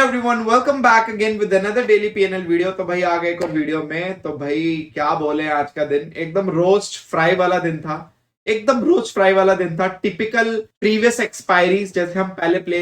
Everyone, welcome back again with another daily PNL video. तो भाई आ गए को वीडियो में। तो भाई क्या बोले, आज का दिन एकदम रोस्ट फ्राई वाला दिन था। एकदम रोस्ट फ्राई वाला दिन था। टिपिकल प्रीवियस एक्सपायरीज जैसे हम पहले प्ले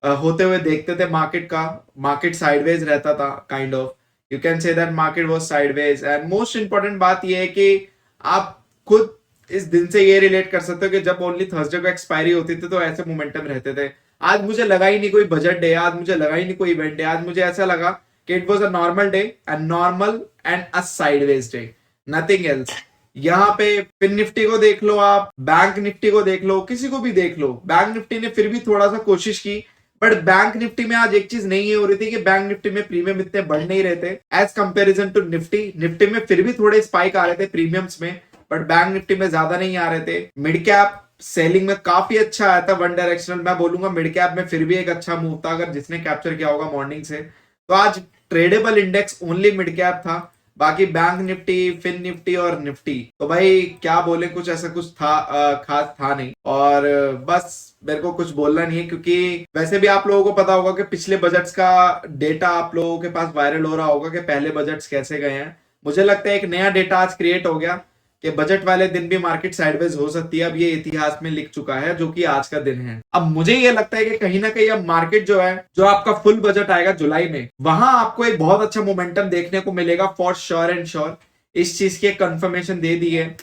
होते हुए देखते थे मार्केट का। मार्केट साइडवेज रहता था, kind of you can say that market was sideways. And most important बात यह है कि आप खुद इस दिन से ये रिलेट कर सकते हो कि जब ओनली थर्सडे को एक्सपायरी होती थी तो ऐसे मोमेंटम रहते थे। आज मुझे लगा ही नहीं कोई बजट डे, आज मुझे लगा ही नहीं कोई इवेंट डे। आज मुझे ऐसा लगा कि it was a normal day, and normal and a sideways day, nothing else. यहाँ पे फिन निफ्टी को देख लो, आप बैंक निफ्टी को देख लो, किसी को भी देख लो। बैंक निफ्टी ने फिर भी थोड़ा सा कोशिश की, बट बैंक निफ्टी में आज एक चीज नहीं हो रही थी कि बैंक निफ्टी में प्रीमियम इतने बढ़ नहीं रहे थे as comparison to Nifty. Nifty में फिर भी थोड़े स्पाइक आ रहे थे प्रीमियम्स में, बट बैंक निफ्टी में ज्यादा नहीं आ रहे थे। मिड कैप सेलिंग में काफी अच्छा आया था, वन डायरेक्शनल। मैं बोलूंगा मिड कैप में फिर भी एक अच्छा मूव था, अगर जिसने कैप्चर किया होगा मॉर्निंग से। तो आज tradable index only mid cap था, बाकी बैंक निफ्टी, फिन निफ्टी और निफ्टी तो भाई क्या बोले, कुछ ऐसा कुछ था खास था नहीं। और बस मेरे को कुछ बोलना नहीं है, क्योंकि वैसे भी आप लोगों को पता होगा कि पिछले बजट्स का डेटा आप लोगों के पास वायरल हो रहा होगा कि पहले बजट्स कैसे गए हैं। मुझे लगता है एक नया डेटा आज क्रिएट हो गया कि बजट वाले दिन भी मार्केट साइडवेज हो सकती है। अब ये इतिहास में लिख चुका है, जो कि आज का दिन है। अब मुझे ये लगता है कि कहीं ना कहीं अब मार्केट जो है, जो आपका फुल बजट आएगा जुलाई में, वहां आपको एक बहुत अच्छा मोमेंटम देखने को मिलेगा फॉर श्योर एंड श्योर। इस चीज की कंफर्मेशन दे दी है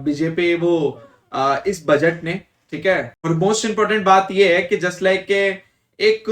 बीजेपी वो इस बजट ने, ठीक है। और मोस्ट इंपॉर्टेंट बात यह है कि जस्ट लाइक के एक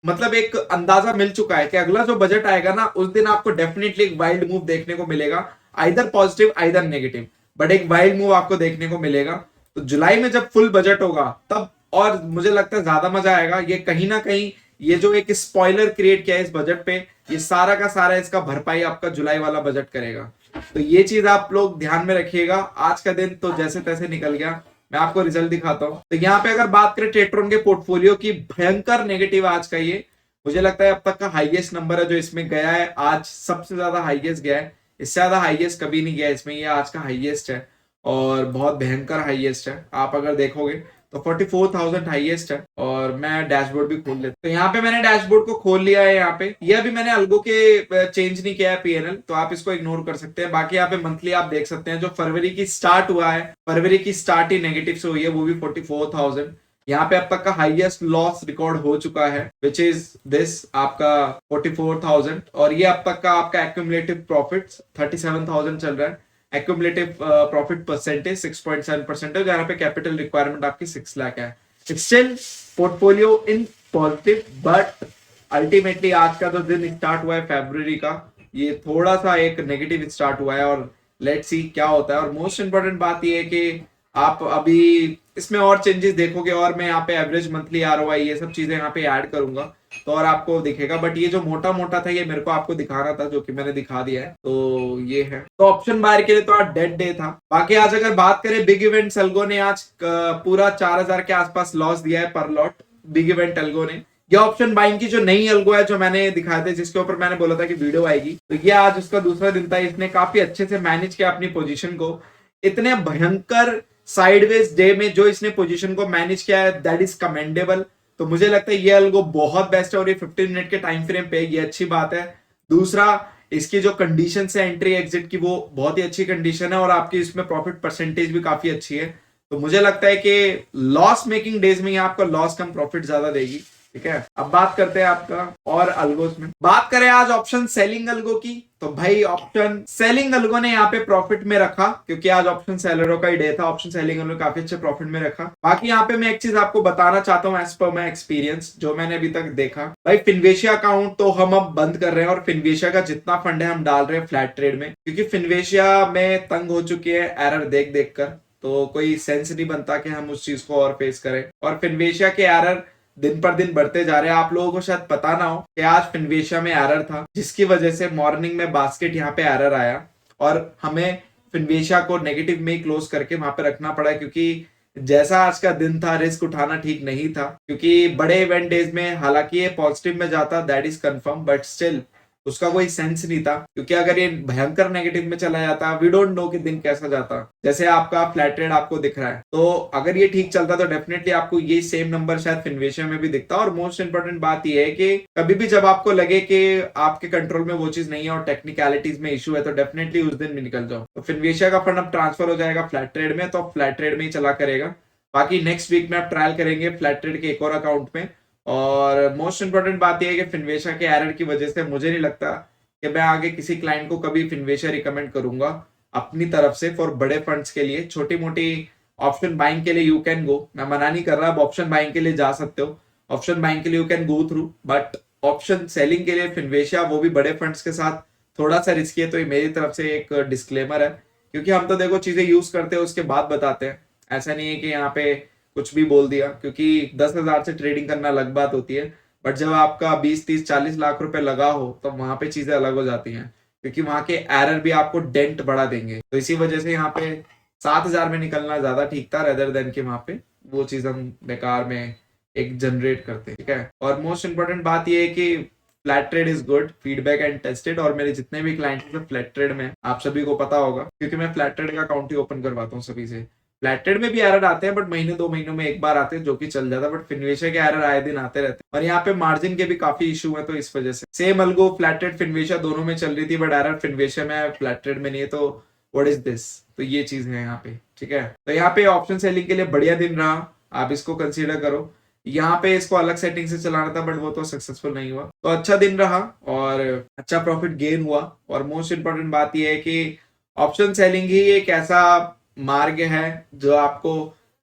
मतलब एक अंदाजा मिल चुका है कि अगला जो बजट आएगा ना, उस दिन आपको डेफिनेटली एक वाइल्ड मूव देखने को मिलेगा, either positive either negative, but एक वाइल्ड मूव आपको देखने को मिलेगा। तो जुलाई में जब फुल बजट होगा तब और मुझे लगता है ज्यादा मजा आएगा। ये कहीं ना कहीं ये जो एक स्पॉइलर क्रिएट किया है इस बजट पे, ये सारा का सारा इसका भरपाई आपका जुलाई वाला बजट करेगा। तो ये चीज आप लोग ध्यान में रखिएगा। आज का दिन तो जैसे तैसे निकल गया, मैं आपको रिजल्ट दिखाता हूं। तो यहाँ पे अगर बात करें टेट्रोन के पोर्टफोलियो की, भयंकर नेगेटिव आज का ये मुझे लगता है अब तक का हाईएस्ट नंबर है जो इसमें गया है। आज सबसे ज्यादा हाईएस्ट गया है, इससे ज्यादा हाईएस्ट कभी नहीं गया इसमें, ये आज का हाईएस्ट है और बहुत भयंकर हाईएस्ट है। आप अगर देखोगे तो 44,000 हाईएस्ट है। और मैं डैशबोर्ड भी खोल लेता हूं। तो यहाँ पे मैंने डैशबोर्ड को खोल लिया है। यहाँ पे ये अभी मैंने अलगो के चेंज नहीं किया है पीएनएल, तो आप इसको इग्नोर कर सकते हैं। बाकी यहाँ पे मंथली आप देख सकते हैं, जो फरवरी की स्टार्ट हुआ है, फरवरी की स्टार्ट ही नेगेटिव से हुई है, वो भी 44,000। यहाँ पे अब तक का हाईएस्ट लॉस रिकॉर्ड हो चुका है, विच इज दिस आपका 44,000। और ये अब तक का आपका एक्यूमुलेटिव प्रॉफिट 37,000 चल रहा है। एक्यूमुलेटिव प्रॉफिट परसेंटेज 6.7% है, जहां पे कैपिटल रिक्वायरमेंट आपकी 6 लाख है। Still portfolio in positive, but ultimately आज का जो दिन स्टार्ट हुआ है फरवरी का, ये थोड़ा सा एक नेगेटिव स्टार्ट हुआ है। और लेट्स सी क्या होता है। और मोस्ट इंपॉर्टेंट बात ये है कि आप अभी इसमें और चेंजेस देखोगे, और मैं यहाँ पे एवरेज मंथली आरओआई ये सब चीजें यहाँ पे ऐड करूंगा तो और आपको दिखेगा। बट ये जो मोटा मोटा था ये मेरे को आपको दिखाना था, जो कि मैंने दिखा दिया है। तो ये है। तो ऑप्शन बायर के लिए तो आज डेड डे था। बाकी आज अगर बात करें बिग इवेंट अल्गो ने आज पूरा 4,000 के आसपास लॉस दिया है पर लॉट। बिग इवेंट अल्गो ने, ये ऑप्शन बाइंग की जो नई अल्गो है जो मैंने दिखाया था, जिसके ऊपर मैंने बोला था कि वीडियो आएगी, तो ये आज उसका दूसरा दिन था। इसने काफी अच्छे से मैनेज किया अपनी पोजीशन को। इतने भयंकर साइडवेज डे में जो इसने पोजीशन को मैनेज किया है, दैट इज कमेंडेबल। तो मुझे लगता है ये अल्गो बहुत बेस्ट है, और ये 15 मिनट के टाइम फ्रेम पे ये अच्छी बात है। दूसरा, इसकी जो कंडीशन है एंट्री एग्जिट की, वो बहुत ही अच्छी कंडीशन है, और आपकी इसमें प्रॉफिट परसेंटेज भी काफी अच्छी है। तो मुझे लगता है कि लॉस मेकिंग डेज में आपका लॉस कम प्रॉफिट ज्यादा देगी, ठीक है। अब बात करते हैं आपका और अल्गोस में। बात करें आज ऑप्शन सेलिंग अल्गो की, तो भाई ऑप्शन सेलिंग अल्गो ने यहाँ पे प्रॉफिट में रखा, क्योंकि आज ऑप्शन सेलरों का ही डे था। ऑप्शन सेलिंग अल्गो काफी अच्छे प्रॉफिट में रखा। बाकी यहाँ पे मैं एक चीज आपको बताना चाहता हूँ, एज पर माई एक्सपीरियंस, जो मैंने अभी तक देखा। भाई फिनवेशिया अकाउंट तो हम अब बंद कर रहे हैं, और फिनवेशिया का जितना फंड है हम डाल रहे हैं फ्लैट ट्रेड में, क्योंकि फिनवेशिया में तंग हो चुकी है एरर देख देख कर। तो कोई सेंस नहीं बनता कि हम उस चीज को और फेस करें। और फिनवेशिया के एरर दिन पर दिन बढ़ते जा रहे हैं। आप लोगों को शायद पता ना हो कि आज फिनवेशिया में एरर था, जिसकी वजह से मॉर्निंग में बास्केट यहाँ पे एरर आया, और हमें फिनवेशिया को नेगेटिव में ही क्लोज करके वहां पे रखना पड़ा, क्योंकि जैसा आज का दिन था रिस्क उठाना ठीक नहीं था। क्योंकि बड़े इवेंट डेज में हालांकि ये पॉजिटिव में जाता, that is confirm, but still उसका कोई सेंस नहीं था, क्योंकि अगर ये भयंकर नेगेटिव में चला जाता, वी डोंट नो कि दिन कैसा जाता। जैसे आपका फ्लैट ट्रेड आपको दिख रहा है, तो अगर ये ठीक चलता तो डेफिनेटली आपको ये सेम नंबर शायद फिनवेशिया में भी दिखता। और मोस्ट इंपोर्टेंट बात ये है कि कभी भी जब आपको लगे कि आपके कंट्रोल में वो चीज नहीं है और टेक्निकलिटीज में इशू है, तो डेफिनेटली उस दिन भी निकल जाओ। तो फिनवेशिया का फंड अब ट्रांसफर हो जाएगा फ्लैट ट्रेड में, तो फ्लैट ट्रेड में ही चला करेगा। बाकी नेक्स्ट वीक में आप ट्रायल करेंगे फ्लैट ट्रेड के एक और अकाउंट में। और मोस्ट इंपोर्टेंट बात यह है कि फिनवेशिया के एरर की वजह से मुझे नहीं लगता कि मैं आगे किसी क्लाइंट को कभी फिनवेशिया रिकमेंड करूंगा अपनी तरफ से फॉर बड़े फंड्स के लिए। छोटी मोटी ऑप्शन बाइंग के लिए यू कैन गो, मैं मना नहीं कर रहा, आप ऑप्शन बाइंग के लिए जा सकते हो, ऑप्शन बाइंग के लिए you can go through, but option selling के लिए फिनवेशिया, वो भी बड़े फंड्स के साथ, थोड़ा सा रिस्की है। तो ये मेरी तरफ से एक डिस्क्लेमर है, क्योंकि हम तो देखो चीजें यूज करते हैं उसके बाद बताते हैं। ऐसा नहीं है कि यहाँ पे कुछ भी बोल दिया, क्योंकि 10,000 से ट्रेडिंग करना अलग बात होती है, बट जब आपका 20, 30, 40 लाख रुपए लगा हो तो वहां पे चीजें अलग हो जाती हैं, क्योंकि वहां के एरर भी आपको डेंट बढ़ा देंगे। तो इसी वजह से यहाँ पे 7,000 में निकलना ज्यादा ठीक था, रेदर देन कि वहां पे वो चीज हम बेकार में एक जनरेट करते हैं, ठीक है। और मोस्ट इंपोर्टेंट बात ये है कि flat trade is good, feedback and tested. और मेरे जितने भी क्लाइंट हैं फ्लैट ट्रेड में, आप सभी को पता होगा, क्योंकि मैं फ्लैट ट्रेड का अकाउंट ही ओपन करवाता हूँ सभी से। फ्लैट ट्रेड में भी एरर आते हैं, बट महीने 2 महीनों में एक बार आते हैं, जो कि चल जाता है, बट फिनवेशिया के एरर आए दिन आते रहते हैं। और यहाँ पे मार्जिन के भी काफी इशू है, तो इस वजह से same algo flat trade Finvasia दोनों में चल रही थी, बट एरर फिनवेशिया में है, फ्लैट ट्रेड में नहीं है। तो व्हाट इज दिस? तो ये चीज है यहाँ पे, ठीक है। तो यहाँ पे ऑप्शन सेलिंग के लिए बढ़िया दिन रहा, आप इसको कंसीडर करो। यहाँ पे इसको अलग सेटिंग से चलाना था, बट वो तो सक्सेसफुल नहीं हुआ, तो अच्छा दिन रहा और अच्छा प्रॉफिट गेन हुआ। और मोस्ट इंपोर्टेंट बात यह है कि ऑप्शन सेलिंग ही एक ऐसा मार्ग है जो आपको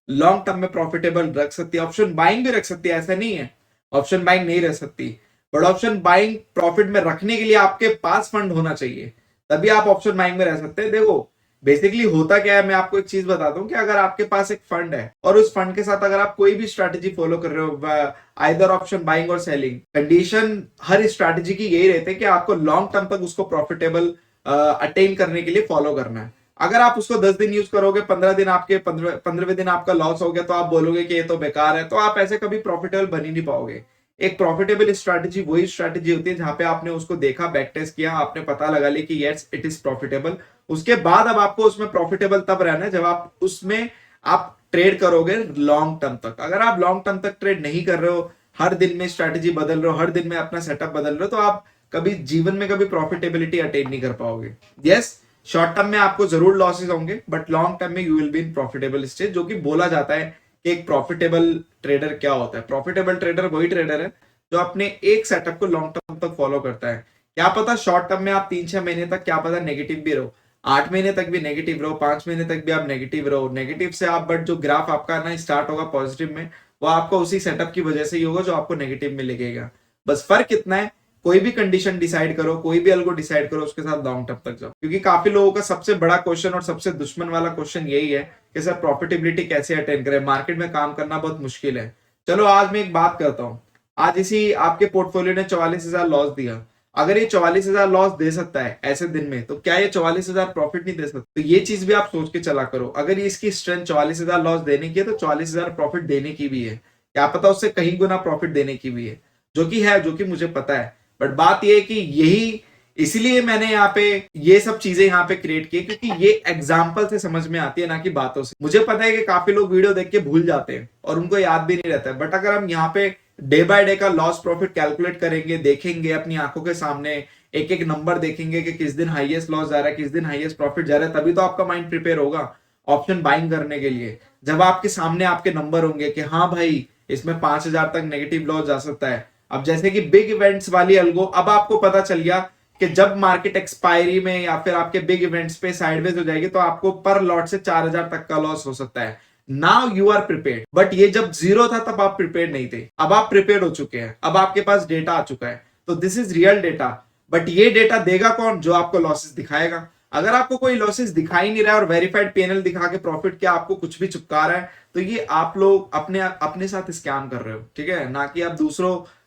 लॉन्ग टर्म में प्रॉफिटेबल रख सकती है। ऑप्शन बाइंग भी रख सकती है, ऐसा नहीं है ऑप्शन बाइंग नहीं रह सकती, बट ऑप्शन बाइंग प्रॉफिट में रखने के लिए आपके पास फंड होना चाहिए, तभी आप ऑप्शन बाइंग में रह सकते हैं। देखो बेसिकली होता क्या है, मैं आपको एक चीज बता दूं कि अगर आपके पास एक फंड है और उस फंड के साथ अगर आप कोई भी स्ट्रैटेजी फॉलो कर रहे हो, आइदर ऑप्शन बाइंग और सेलिंग, कंडीशन हर स्ट्रैटेजी की यही रहती है कि आपको लॉन्ग टर्म तक उसको प्रॉफिटेबल अटेन करने के लिए फॉलो करना है। अगर आप उसको 10 दिन यूज करोगे, 15 दिन आपके 15वें दिन आपका लॉस हो गया, तो आप बोलोगे कि ये तो बेकार है, तो आप ऐसे कभी प्रॉफिटेबल बन ही नहीं पाओगे। एक प्रॉफिटेबल स्ट्रैटेजी वही स्ट्रैटेजी होती है जहां पे आपने उसको देखा, बैक टेस्ट किया, आपने पता लगा लिया कि यस इट इज प्रॉफिटेबल। उसके बाद अब आपको उसमें प्रॉफिटेबल तब रहना है जब आप उसमें आप ट्रेड करोगे लॉन्ग टर्म तक। अगर आप लॉन्ग टर्म तक ट्रेड नहीं कर रहे हो, हर दिन में स्ट्रैटेजी बदल रहे हो, हर दिन में अपना सेटअप बदल रहे हो, तो आप कभी जीवन में कभी प्रॉफिटेबिलिटी अटेन नहीं कर पाओगे। यस शॉर्ट टर्म में आपको जरूर लॉसेस होंगे, बट लॉन्ग टर्म में you will be in profitable stage, जो कि बोला जाता है कि एक प्रॉफिटेबल ट्रेडर क्या होता है। प्रॉफिटेबल ट्रेडर वही ट्रेडर है जो अपने एक सेटअप को लॉन्ग टर्म तक फॉलो करता है। क्या पता शॉर्ट टर्म में आप 3-6 महीने तक क्या पता नेगेटिव भी रहो, 8 महीने तक भी नेगेटिव रहो, 5 महीने तक भी आप नेगेटिव रहो, नेगेटिव से आप, बट जो ग्राफ आपका ना स्टार्ट होगा पॉजिटिव में, वो आपको उसी सेटअप की वजह से ही होगा जो आपको नेगेटिव में लगेगा। बस फर्क इतना है, कोई भी कंडीशन डिसाइड करो, कोई भी अल्गो डिसाइड करो, उसके साथ लॉन्ग टर्म तक जाओ। क्योंकि काफी लोगों का सबसे बड़ा क्वेश्चन और सबसे दुश्मन वाला क्वेश्चन यही है कि सर प्रॉफिटेबिलिटी कैसे अटेन करें, मार्केट में काम करना बहुत मुश्किल है। चलो आज मैं एक बात करता हूं, आज इसी आपके पोर्टफोलियो ने 44,000 लॉस दिया, अगर ये 44,000 लॉस दे सकता है ऐसे दिन में, तो क्या ये 44,000 प्रॉफिट नहीं दे सकता? तो ये चीज भी आप सोच के चला करो। अगर ये इसकी स्ट्रेंथ 44,000 लॉस देने की है, तो 44,000 प्रॉफिट देने की भी है, क्या पता उससे कहीं गुना प्रॉफिट देने की भी है, जो कि मुझे पता है। बट बात यह है कि यही इसलिए मैंने यहाँ पे ये सब चीजें यहाँ पे क्रिएट की, क्योंकि ये एग्जाम्पल से समझ में आती है, ना कि बातों से। मुझे पता है कि काफी लोग वीडियो देख के भूल जाते हैं और उनको याद भी नहीं रहता है, बट अगर हम यहाँ पे डे बाय डे का लॉस प्रॉफिट कैलकुलेट करेंगे, देखेंगे अपनी आंखों के सामने, एक एक नंबर देखेंगे कि किस दिन हाईएस्ट लॉस जा रहा है, किस दिन हाईएस्ट प्रॉफिट जा रहा है, तभी तो आपका माइंड प्रिपेयर होगा ऑप्शन बाइंग करने के लिए। जब आपके सामने आपके नंबर होंगे कि हाँ भाई इसमें 5,000 तक नेगेटिव लॉस जा सकता है। अब जैसे कि बिग इवेंट्स वाली अल्गो, अब आपको पता चल गया कि जब मार्केट एक्सपायरी में या फिर आपके बिग इवेंट्स पे साइडवेज हो जाएगी, तो आपको पर लॉट से 4,000 तक का लॉस हो सकता है। Now you are prepared. But ये जब जीरो था तब आप प्रिपेयर्ड नहीं थे, अब आप प्रिपेयर्ड हो चुके हैं, अब आपके पास डेटा आ चुका है, तो this is real data. But ये डेटा देगा कौन? जो आपको लॉसेस दिखाएगा। अगर आपको कोई लॉसेस दिखाई नहीं रहा है और वेरीफाइड पीएनएल दिखा के प्रॉफिट क्या आपको कुछ भी चिपका रहा है, तो ये आप लोग अपने साथ स्कैम कर रहे हो, ठीक है, ना कि आप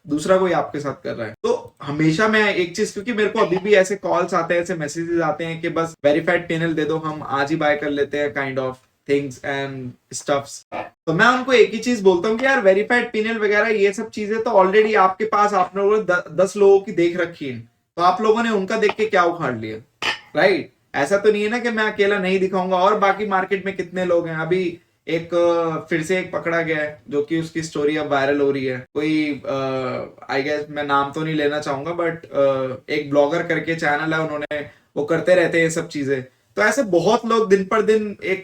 दूसरा कोई आपके साथ कर रहा है। तो हमेशा मैं एक चीज, क्योंकि मेरे को अभी भी ऐसे कॉल्स आते हैं, ऐसे मैसेजेस आते हैं कि बस वेरीफाइड पीएनएल दे दो, हम आज ही बाय कर लेते हैं, kind of things and stuffs. तो मैं उनको एक ही चीज बोलता हूँ कि यार वेरीफाइड पीएनएल वगैरह ये सब चीजें तो ऑलरेडी आपके पास आप लोगों ने 10 लोगों की देख रखी है, तो आप लोगों ने उनका देख के क्या उखाड़ लिया, राइट? ऐसा तो नहीं है ना कि मैं अकेला नहीं दिखाऊंगा, और बाकी मार्केट में कितने लोग हैं। अभी एक फिर से एक पकड़ा गया है जो कि उसकी स्टोरी अब वायरल हो रही है। कोई आई गेस मैं नाम तो नहीं लेना चाहूंगा, बट एक ब्लॉगर करके चैनल है, उन्होंने वो करते रहते हैं ये सब चीजें। तो ऐसे बहुत लोग दिन पर दिन एक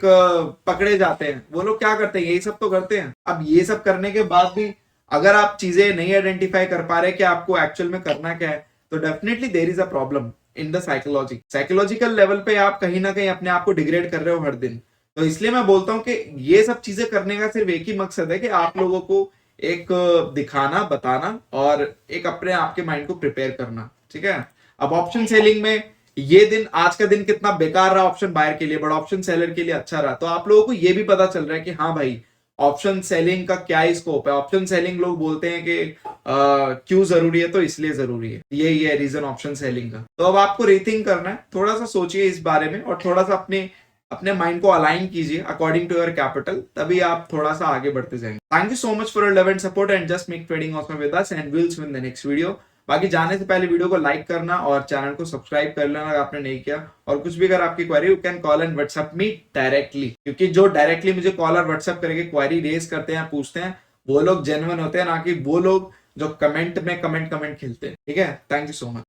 पकड़े जाते हैं। वो लोग क्या करते हैं, यही सब तो करते हैं। अब ये सब करने के बाद भी अगर आप चीजें नहीं आइडेंटिफाई कर पा रहे कि आपको एक्चुअल में करना क्या है, तो definitely there is a problem in the psychology. Psychological level पे आप कहीं ना कहीं अपने आप को डिग्रेड कर रहे हो हर दिन। तो इसलिए मैं बोलता हूं कि ये सब चीजें करने का सिर्फ एक ही मकसद है कि आप लोगों को एक दिखाना, बताना और एक अपने आप के माइंड को प्रिपेयर करना, ठीक है? अब ऑप्शन सेलिंग में ये दिन, आज का दिन कितना बेकार रहा ऑप्शन बायर के लिए, बट ऑप्शन सेलर के लिए अच्छा रहा। तो आप लोगों को ये भी पता चल रहा है कि हाँ भाई, ऑप्शन सेलिंग का क्या स्कोप है। ऑप्शन सेलिंग लोग बोलते हैं कि क्यों जरूरी है, तो इसलिए जरूरी है, यही है रीजन ऑप्शन सेलिंग का। तो अब आपको रीथिंक करना है, थोड़ा सा सोचिए इस बारे में और थोड़ा सा अपने अपने माइंड को अलाइन कीजिए अकॉर्डिंग टू योर कैपिटल, तभी आप थोड़ा सा आगे बढ़ते जाएंगे। Thank you so much for your love and support and just make trading awesome with us and will see you in the next video. बाकी जाने से पहले वीडियो को लाइक करना और चैनल को सब्सक्राइब कर लेना अगर आपने नहीं किया। और कुछ भी अगर आपकी query, you can call and WhatsApp me directly, क्योंकि जो डायरेक्टली मुझे कॉल और व्हाट्सएप करके क्वेरी रेज करते हैं, पूछते हैं, वो लोग जेन्युइन होते हैं, ना कि वो लोग जो कमेंट में कमेंट खेलते हैं, ठीक है? Thank you so much.